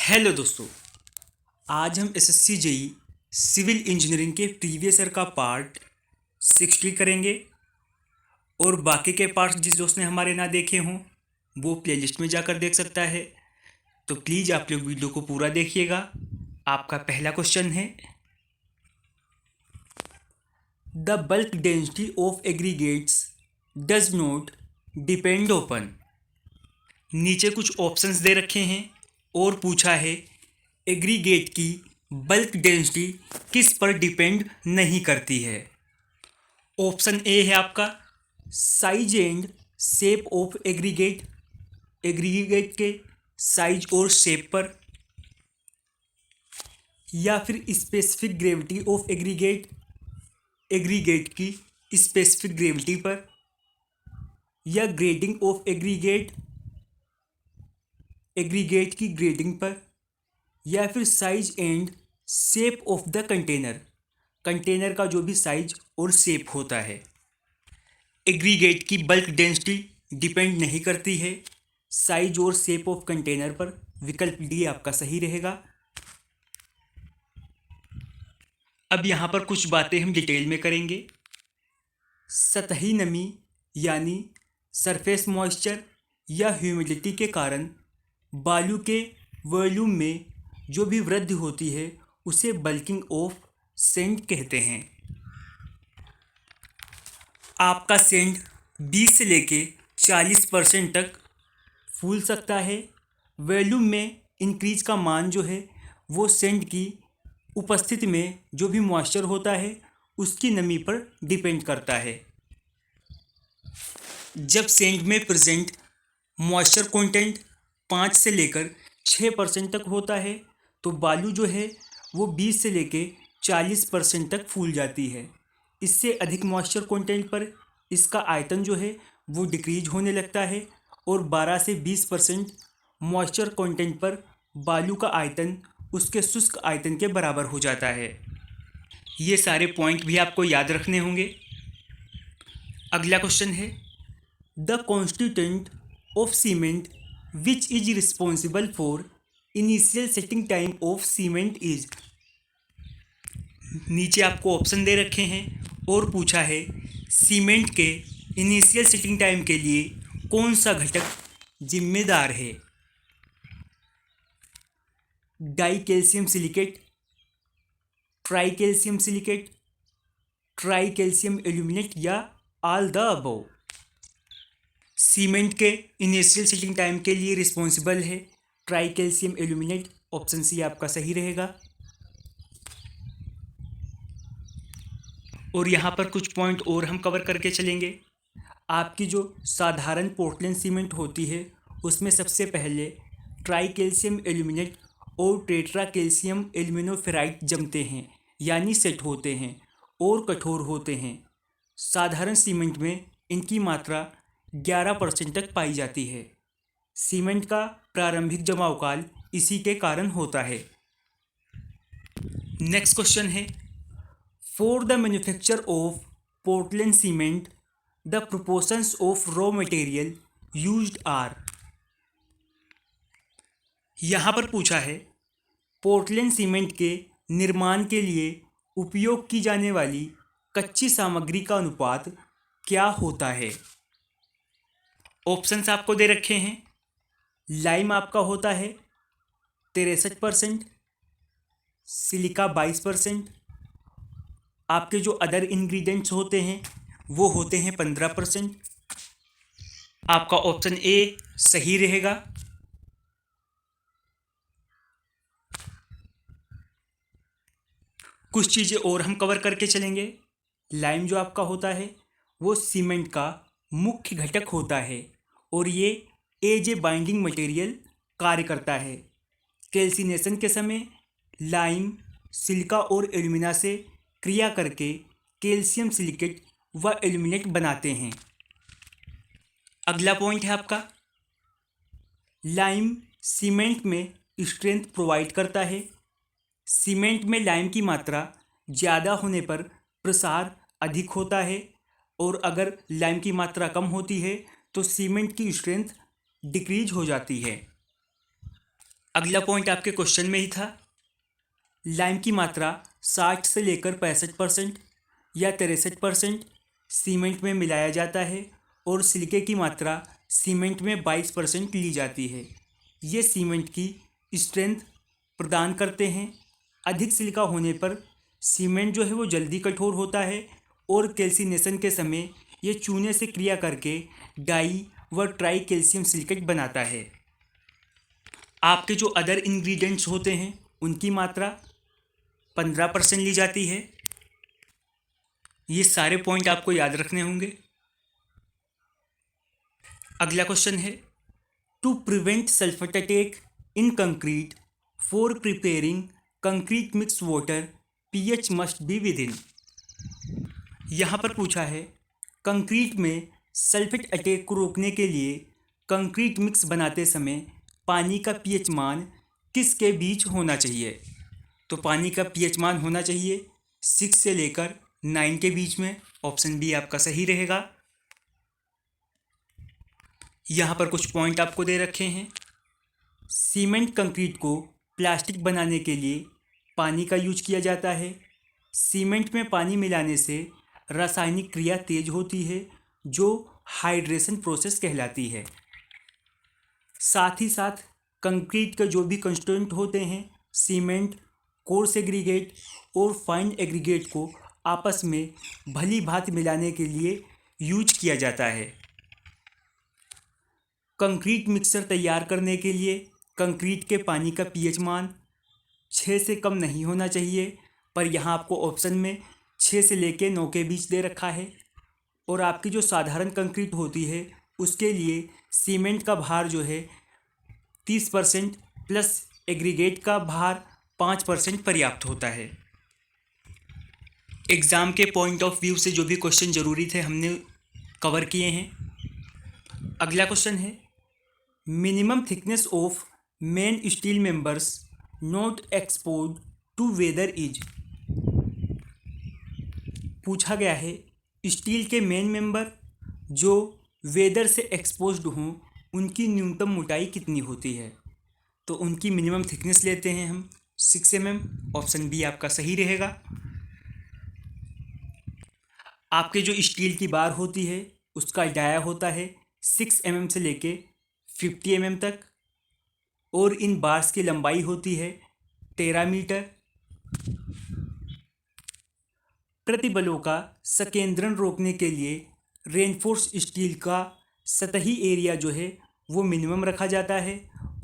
Hello दोस्तों। आज हम एसएससी जेई सिविल इंजीनियरिंग के प्रीवियस ईयर का पार्ट 60 करेंगे और बाकी के पार्ट्स जिस दोस्त ने हमारे ना देखे हों वो प्लेलिस्ट में जाकर देख सकता है। तो प्लीज़ आप लोग वीडियो को पूरा देखिएगा। आपका पहला क्वेश्चन है, the bulk density of aggregates does not depend on. नीचे कुछ ऑप्शंस दे रखे हैं और पूछा है एग्रीगेट की बल्क डेंसिटी किस पर डिपेंड नहीं करती है। ऑप्शन ए है आपका size and shape of aggregate, aggregate के साइज और शेप पर, या फिर specific gravity of aggregate, aggregate की स्पेसिफिक ग्रेविटी पर, या ग्रेडिंग ऑफ एग्रीगेट, एग्रीगेट की ग्रेडिंग पर, या फिर size and shape of the container, container का जो भी साइज और शेप होता है। एग्रीगेट की बल्क डेंसिटी डिपेंड नहीं करती है साइज और शेप ऑफ कंटेनर पर। विकल्प डी आपका सही रहेगा। अब यहाँ पर कुछ बातें हम डिटेल में करेंगे। सतही नमी यानी सरफेस मॉइस्चर या ह्यूमिडिटी के कारण बालू के वॉल्यूम में जो भी वृद्धि होती है उसे बल्किंग ऑफ सैंड कहते हैं। आपका सैंड 20 से लेके 40% तक फूल सकता है। वॉल्यूम में इंक्रीज का मान जो है वो सैंड की उपस्थिति में जो भी मॉइस्चर होता है उसकी नमी पर डिपेंड करता है। जब सैंड में प्रेजेंट मॉइस्चर कंटेंट 5 से लेकर 6% तक होता है तो बालू जो है वो 20 से लेके 40% तक फूल जाती है। इससे अधिक मॉइस्चर कंटेंट पर इसका आयतन जो है वो डिक्रीज होने लगता है और 12 से 20% मॉइस्चर कंटेंट पर बालू का आयतन उसके शुष्क आयतन के बराबर हो जाता है। ये सारे पॉइंट भी आपको याद रखने होंगे। अगला क्वेश्चन है, the constituent of cement which is responsible for initial setting time of cement is. नीचे आपको ऑप्शन दे रखे हैं और पूछा है सीमेंट के इनिशियल सेटिंग टाइम के लिए कौन सा घटक जिम्मेदार है। Di calcium silicate, tri calcium silicate, tri calcium aluminate या ऑल द अबव। सीमेंट के इनिशियल सेटिंग टाइम के लिए रिस्पॉन्सिबल है tri calcium aluminate. Option C आपका सही रहेगा। और यहाँ पर कुछ पॉइंट और हम कवर करके चलेंगे। आपकी जो साधारण पोर्टलैंड सीमेंट होती है उसमें सबसे पहले ट्राई कैल्शियम एल्यूमिनेट और टेट्रा कैल्शियम एल्यूमिनोफेराइड जमते हैं यानी सेट होते हैं और कठोर होते हैं। साधारण सीमेंट में इनकी मात्रा 11% तक पाई जाती है। सीमेंट का प्रारंभिक जमाव काल इसी के कारण होता है। नेक्स्ट क्वेश्चन है, for the manufacture of Portland cement the proportions of raw material used are. यहाँ पर पूछा है पोर्टलैंड सीमेंट के निर्माण के लिए उपयोग की जाने वाली कच्ची सामग्री का अनुपात क्या होता है। ऑप्शंस आपको दे रखे हैं। लाइम आपका होता है 63%, सिलिका 22%, आपके जो अदर इंग्रेडिएंट्स होते हैं वो होते हैं 15%। आपका ऑप्शन ए सही रहेगा। कुछ चीज़ें और हम कवर करके चलेंगे। लाइम जो आपका होता है वो सीमेंट का मुख्य घटक होता है और ये एज ए बाइंडिंग मटेरियल कार्य करता है। कैल्सिनेशन के समय लाइम सिलिका और एल्यूमिना से क्रिया करके कैल्शियम सिलिकेट व एल्यूमिनेट बनाते हैं। अगला पॉइंट है आपका, लाइम सीमेंट में स्ट्रेंथ प्रोवाइड करता है। सीमेंट में लाइम की मात्रा ज़्यादा होने पर प्रसार अधिक होता है और अगर लाइम की मात्रा कम होती है तो सीमेंट की स्ट्रेंथ डिक्रीज हो जाती है। अगला पॉइंट आपके क्वेश्चन में ही था। लाइम की मात्रा 60 से लेकर 65% या 63% सीमेंट में मिलाया जाता है और सिलिके की मात्रा सीमेंट में 22% ली जाती है। ये सीमेंट की स्ट्रेंथ प्रदान करते हैं। अधिक सिलिका होने पर सीमेंट जो है वो जल्दी कठोर होता है और कैल्सिनेशन के समय ये चूने से क्रिया करके डाई व ट्राई कैल्शियम सिलिकेट बनाता है। आपके जो अदर इंग्रेडिएंट्स होते हैं उनकी मात्रा 15% ली जाती है। ये सारे पॉइंट आपको याद रखने होंगे। अगला क्वेश्चन है, to prevent sulphate attack in concrete for preparing concrete mix water pH must be within. यहाँ पर पूछा है कंक्रीट में सल्फेट अटैक को रोकने के लिए कंक्रीट मिक्स बनाते समय पानी का पीएच मान किसके बीच होना चाहिए। तो पानी का पीएच मान होना चाहिए 6 से लेकर 9 के बीच में। ऑप्शन बी आपका सही रहेगा। यहाँ पर कुछ पॉइंट आपको दे रखे हैं। सीमेंट कंक्रीट को प्लास्टिक बनाने के लिए पानी का यूज किया जाता है। सीमेंट में पानी मिलाने से रासायनिक क्रिया तेज होती है जो हाइड्रेशन प्रोसेस कहलाती है। साथ ही साथ कंक्रीट के जो भी कंस्टिट्यूएंट होते हैं सीमेंट, कोर्स एग्रीगेट और फाइन एग्रीगेट को आपस में भली भांति मिलाने के लिए यूज किया जाता है। कंक्रीट मिक्सर तैयार करने के लिए कंक्रीट के पानी का पीएच मान 6 से कम नहीं होना चाहिए, पर यहाँ आपको ऑप्शन में 6 से लेकर 9 के बीच दे रखा है। और आपकी जो साधारण कंक्रीट होती है उसके लिए सीमेंट का भार जो है 30% प्लस एग्रीगेट का भार 5% पर्याप्त होता है। एग्ज़ाम के पॉइंट ऑफ व्यू से जो भी क्वेश्चन ज़रूरी थे हमने कवर किए हैं। अगला क्वेश्चन है, minimum thickness of main steel members not expose to weather is. पूछा गया है स्टील के मेन मेंबर जो वेदर से एक्सपोज्ड हों उनकी न्यूनतम मोटाई कितनी होती है। तो उनकी मिनिमम थिकनेस लेते हैं हम 6 mm। ऑप्शन बी आपका सही रहेगा। आपके जो स्टील की बार होती है उसका डाया होता है 6 mm से लेके 50 mm तक और इन बार्स की लंबाई होती है 13 मीटर। प्रतिबलों का संकेंद्रण रोकने के लिए रेनफोर्स स्टील का सतही एरिया जो है वो मिनिमम रखा जाता है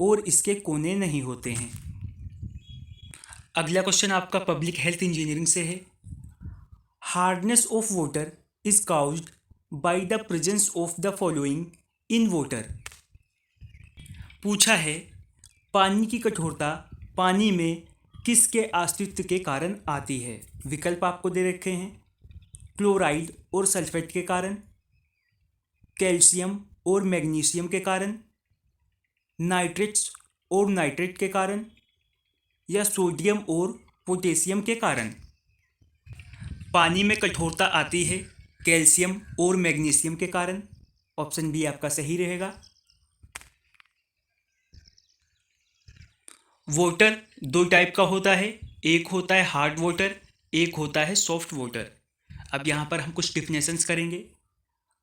और इसके कोने नहीं होते हैं। अगला क्वेश्चन आपका पब्लिक हेल्थ इंजीनियरिंग से है। Hardness of water is caused by the presence of the following in water. पूछा है पानी की कठोरता पानी में किसके अस्तित्व के कारण आती है। विकल्प आपको दे रखे हैं, क्लोराइड और सल्फेट के कारण, कैल्शियम और मैग्नीशियम के कारण, नाइट्रेट्स और नाइट्रेट के कारण, या सोडियम और पोटेशियम के कारण। पानी में कठोरता आती है कैल्शियम और मैग्नीशियम के कारण। ऑप्शन बी आपका सही रहेगा। वाटर 2 टाइप का होता है, एक होता है हार्ड वाटर, एक होता है सॉफ्ट वाटर। अब यहाँ पर हम कुछ डिफिनेशंस करेंगे।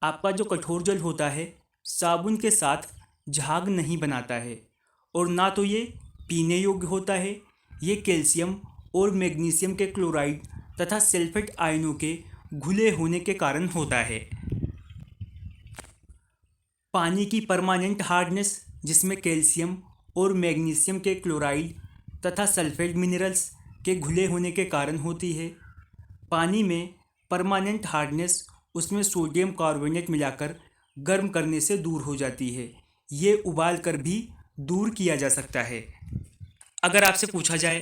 आपका जो कठोर जल होता है साबुन के साथ झाग नहीं बनाता है और ना तो ये पीने योग्य होता है। ये कैल्शियम और मैग्नीशियम के क्लोराइड तथा सल्फेट आयनों के घुले होने के कारण होता है। पानी की परमानेंट हार्डनेस जिसमें कैल्शियम और मैग्नीशियम के क्लोराइड तथा सल्फेट मिनरल्स के घुले होने के कारण होती है। पानी में परमानेंट हार्डनेस उसमें सोडियम कार्बोनेट मिलाकर गर्म करने से दूर हो जाती है। ये उबाल कर भी दूर किया जा सकता है। अगर आपसे पूछा जाए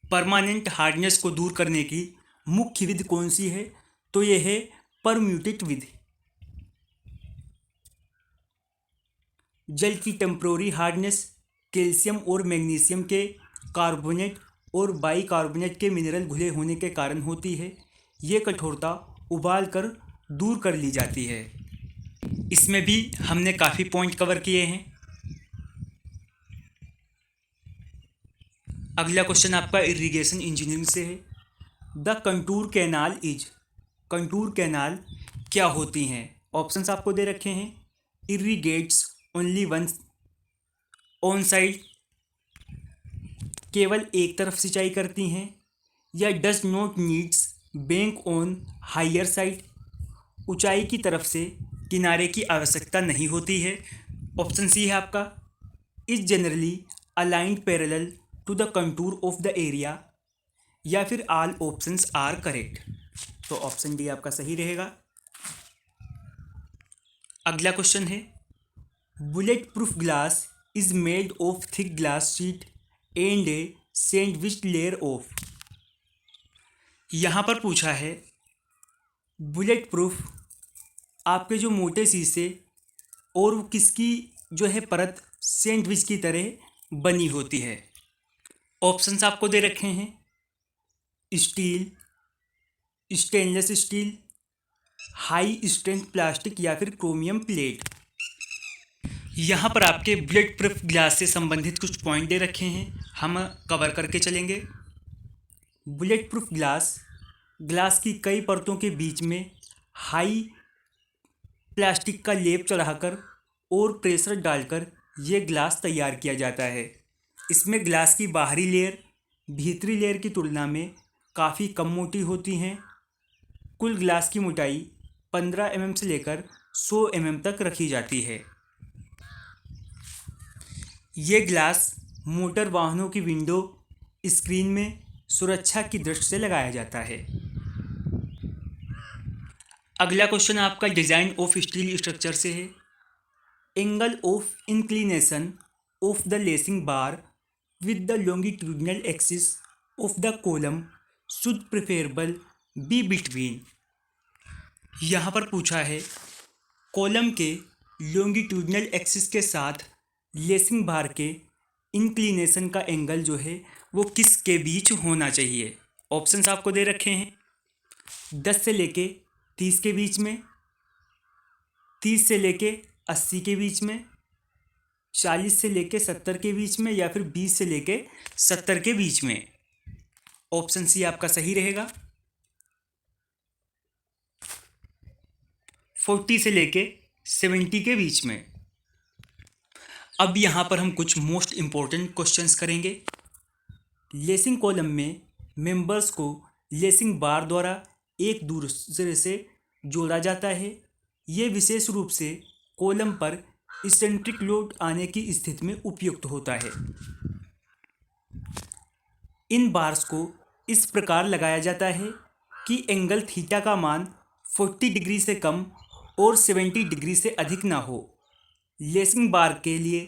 परमानेंट हार्डनेस को दूर करने की मुख्य विधि कौन सी है, तो ये है परम्यूटेट विधि। जल की टेम्प्रोरी हार्डनेस कैल्शियम और मैग्नीशियम के कार्बोनेट और बाइकार्बोनेट के मिनरल घुले होने के कारण होती है। ये कठोरता उबाल कर दूर कर ली जाती है। इसमें भी हमने काफ़ी पॉइंट कवर किए हैं। अगला क्वेश्चन आपका इरिगेशन इंजीनियरिंग से है। The contour canal is, contour canal क्या होती हैं? ऑप्शंस आपको दे रखे हैं। Irrigates only one on side, केवल एक तरफ सिंचाई करती हैं, या does not needs bank on higher side, ऊंचाई की तरफ से किनारे की आवश्यकता नहीं होती है। ऑप्शन सी है आपका is generally aligned parallel to the contour of the area, या फिर ऑल ऑप्शंस आर करेक्ट। तो ऑप्शन डी आपका सही रहेगा। अगला क्वेश्चन है bullet proof glass is made of thick glass sheet and a sandwich layer of. यहाँ पर पूछा है बुलेट प्रूफ आपके जो मोटे शीशे और वो किसकी जो है परत सैंडविच की तरह बनी होती है। ऑप्शंस आपको दे रखे हैं। Steel, stainless steel, high strength plastic, या फिर क्रोमियम प्लेट। यहाँ पर आपके बुलेट प्रूफ ग्लास से संबंधित कुछ पॉइंट दे रखे हैं, हम कवर करके चलेंगे। बुलेट प्रूफ ग्लास, ग्लास की कई परतों के बीच में हाई प्लास्टिक का लेप चढ़ाकर और प्रेशर डालकर ये ग्लास तैयार किया जाता है। इसमें ग्लास की बाहरी लेयर भीतरी लेयर की तुलना में काफ़ी कम मोटी होती हैं। कुल ग्लास की मोटाई 15 mm से लेकर 100 mm तक रखी जाती है। ये ग्लास मोटर वाहनों की विंडो स्क्रीन में सुरक्षा की दृष्टि से लगाया जाता है। अगला क्वेश्चन आपका डिज़ाइन ऑफ स्टील स्ट्रक्चर से है। Angle of inclination of the lacing bar with the longitudinal axis of the column should preferable be between. यहाँ पर पूछा है कॉलम के लॉन्गिट्यूडिनल एक्सिस के साथ लेसिंग बार के इंक्लिनेशन का एंगल जो है वो किस के बीच होना चाहिए। ऑप्शंस आपको दे रखे हैं। 10 से लेके 30 के बीच में, 30 से लेके 80 के बीच में, 40 से लेके 70 के बीच में, या फिर 20 से लेके 70 के बीच में। ऑप्शन सी आपका सही रहेगा। 40 से लेके 70 के बीच में। अब यहाँ पर हम कुछ मोस्ट इम्पोर्टेंट क्वेश्चंस करेंगे। लेसिंग कॉलम में मेंबर्स को लेसिंग बार द्वारा एक दूसरे से जोड़ा जाता है। ये विशेष रूप से कॉलम पर इसेंट्रिक लोड आने की स्थिति में उपयुक्त होता है। इन बार्स को इस प्रकार लगाया जाता है कि एंगल थीटा का मान 40 डिग्री से कम और 70 डिग्री से अधिक ना हो। लेसिंग बार के लिए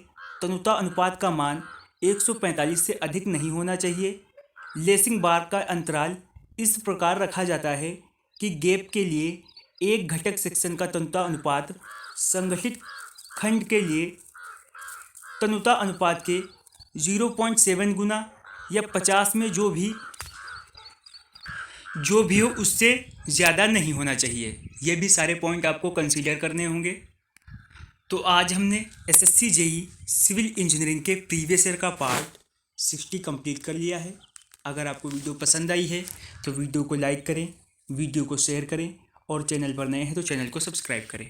तनुता अनुपात का मान 145 से अधिक नहीं होना चाहिए। लेसिंग बार का अंतराल इस प्रकार रखा जाता है कि गैप के लिए एक घटक सेक्शन का तनुता अनुपात संगठित खंड के लिए तनुता अनुपात के 0.7 गुना या 50 में जो भी हो उससे ज़्यादा नहीं होना चाहिए। ये भी सारे पॉइंट आपको कंसीडर करने होंगे। तो आज हमने एसएससी जेई सिविल इंजीनियरिंग के प्रीवियस ईयर का पार्ट 60 कंप्लीट कर लिया है। अगर आपको वीडियो पसंद आई है तो वीडियो को लाइक करें, वीडियो को शेयर करें और चैनल पर नए हैं तो चैनल को सब्सक्राइब करें।